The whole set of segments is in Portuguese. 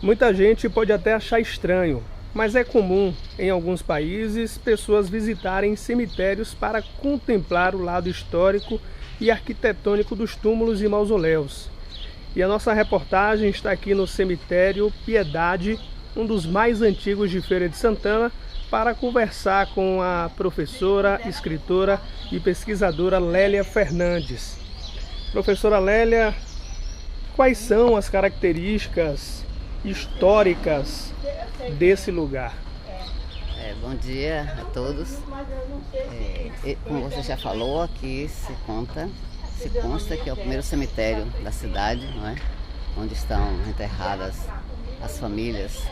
Muita gente pode até achar estranho, mas é comum, em alguns países, pessoas visitarem cemitérios para contemplar o lado histórico e arquitetônico dos túmulos e mausoléus. E a nossa reportagem está aqui no cemitério Piedade, um dos mais antigos de Feira de Santana, para conversar com a professora, escritora e pesquisadora Lélia Fernandes. Professora Lélia, quais são as características históricas desse lugar? Bom dia a todos. Como você já falou, aqui se consta que é o primeiro cemitério da cidade, não é? Onde estão enterradas as famílias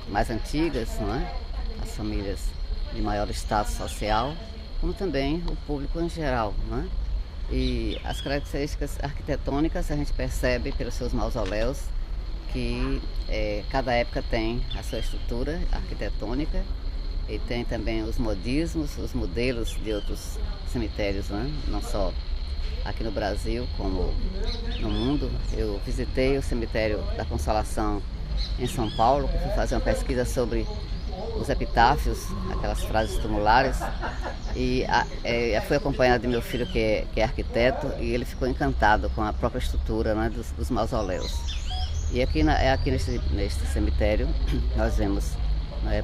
mais antigas, não é? As famílias de maior status social, como também o público em geral, não é? E as características arquitetônicas a gente percebe pelos seus mausoléus, que cada época tem a sua estrutura arquitetônica e tem também os modismos, os modelos de outros cemitérios, né? Não só aqui no Brasil como no mundo. Eu visitei o cemitério da Consolação em São Paulo, fui fazer uma pesquisa sobre os epitáfios, aquelas frases tumulares, e fui acompanhada de meu filho que é arquiteto, e ele ficou encantado com a própria estrutura, né, dos mausoléus. E aqui neste cemitério nós vemos, né,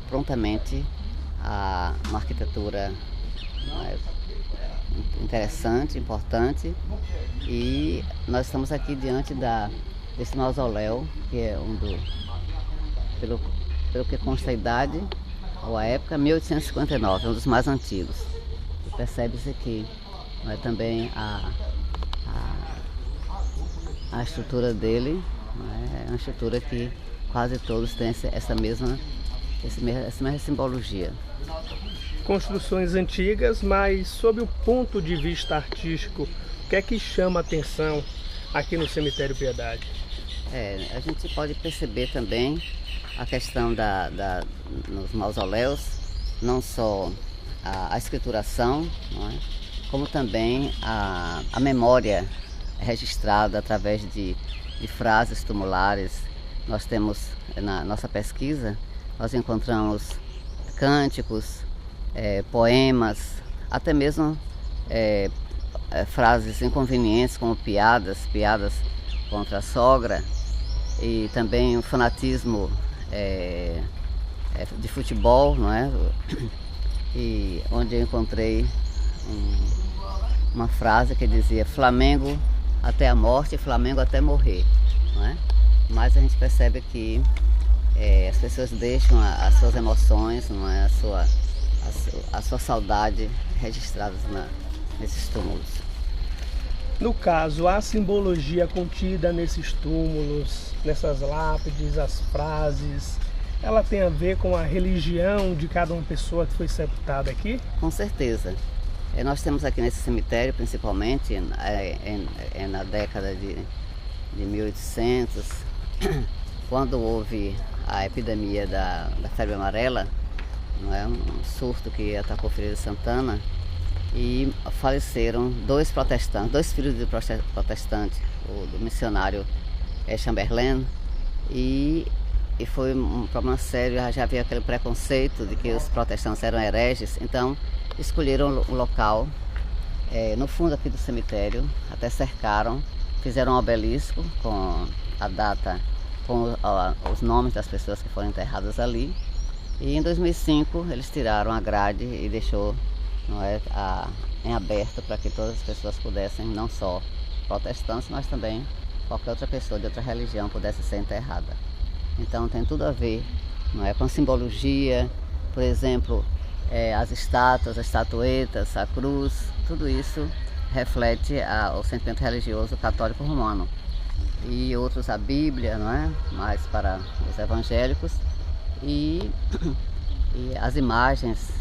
prontamente uma arquitetura, né, interessante, importante, e nós estamos aqui diante desse mausoléu, que é pelo que consta a idade ou a época, 1859, um dos mais antigos. E percebe-se aqui, né, também a estrutura dele, né, é uma estrutura que quase todos têm essa mesma simbologia. Construções antigas, mas sob o ponto de vista artístico, o que é que chama a atenção aqui no cemitério Piedade? A gente pode perceber também a questão nos mausoléus, não só a escrituração, não é? Como também a memória registrada através de frases tumulares. Nós temos, na nossa pesquisa, nós encontramos cânticos, poemas, até mesmo frases inconvenientes como piadas contra a sogra, e também o fanatismo de futebol, não é? E onde eu encontrei uma frase que dizia: Flamengo até a morte, Flamengo até morrer, não é? Mas a gente percebe que as pessoas deixam as suas emoções, não é? a sua saudade registradas nesses túmulos. No caso, a simbologia contida nesses túmulos, nessas lápides, as frases, ela tem a ver com a religião de cada uma pessoa que foi sepultada aqui? Com certeza. Nós temos aqui nesse cemitério, principalmente na década de 1800, quando houve a epidemia da febre amarela, não é? Um surto que atacou Feira de Santana, e faleceram dois filhos de protestantes, do missionário Chamberlain, e foi um problema sério. Já havia aquele preconceito de que os protestantes eram hereges, então escolheram um local no fundo aqui do cemitério, até cercaram, fizeram um obelisco com a data, com os nomes das pessoas que foram enterradas ali, e em 2005 eles tiraram a grade e deixou, não é, em aberto para que todas as pessoas pudessem, não só protestantes, mas também qualquer outra pessoa de outra religião pudesse ser enterrada. Então tem tudo a ver, não é, com simbologia, por exemplo, as estátuas, as estatuetas, a cruz, tudo isso reflete o sentimento religioso católico romano. E outros a Bíblia, não é? Mais para os evangélicos, e as imagens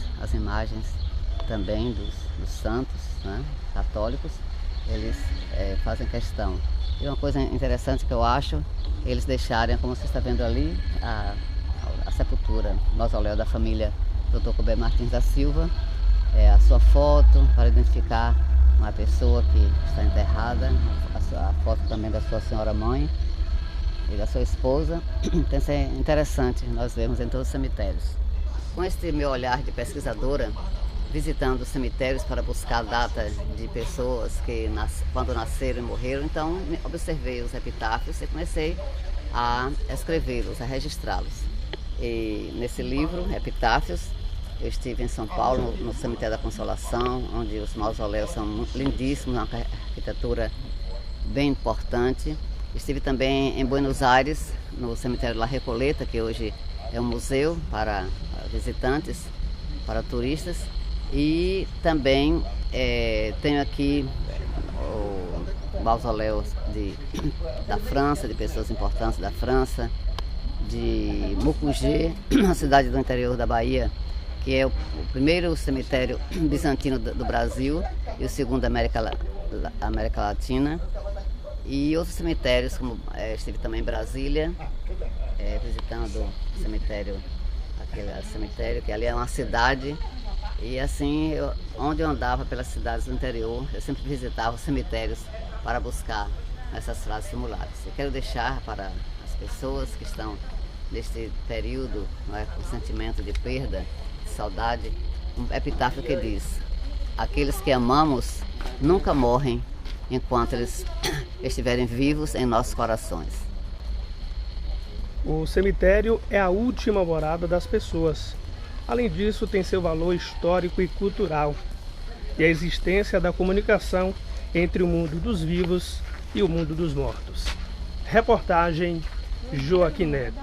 também dos santos, né, católicos, eles fazem questão. E uma coisa interessante que eu acho, eles deixarem, como você está vendo ali, a sepultura, o mausoléu da família Dr. Couber Martins da Silva, a sua foto para identificar uma pessoa que está enterrada, a foto também da sua senhora mãe, ele e a sua esposa. Então isso é interessante, nós vemos em todos os cemitérios. Com este meu olhar de pesquisadora, visitando os cemitérios para buscar a data de pessoas que quando nasceram e morreram, então observei os epitáfios e comecei a escrevê-los, a registrá-los. E nesse livro, Epitáfios, eu estive em São Paulo, no Cemitério da Consolação, onde os mausoléus são lindíssimos, uma arquitetura bem importante. Estive também em Buenos Aires, no Cemitério La Recoleta, que hoje é um museu para visitantes, para turistas. E também tenho aqui o mausoléu da França, de pessoas importantes da França, de Mucugê, uma cidade do interior da Bahia, que é o primeiro cemitério bizantino do Brasil e o segundo da América Latina. E outros cemitérios, como estive também em Brasília, visitando o cemitério, aquele cemitério que ali é uma cidade. E assim, onde eu andava pelas cidades do interior, eu sempre visitava os cemitérios para buscar essas frases simuladas. Eu quero deixar para as pessoas que estão neste período, com sentimento de perda, de saudade, um epitáfio que diz: aqueles que amamos nunca morrem enquanto eles estiverem vivos em nossos corações. O cemitério é a última morada das pessoas. Além disso, tem seu valor histórico e cultural, e a existência da comunicação entre o mundo dos vivos e o mundo dos mortos. Reportagem Joaquim Neto.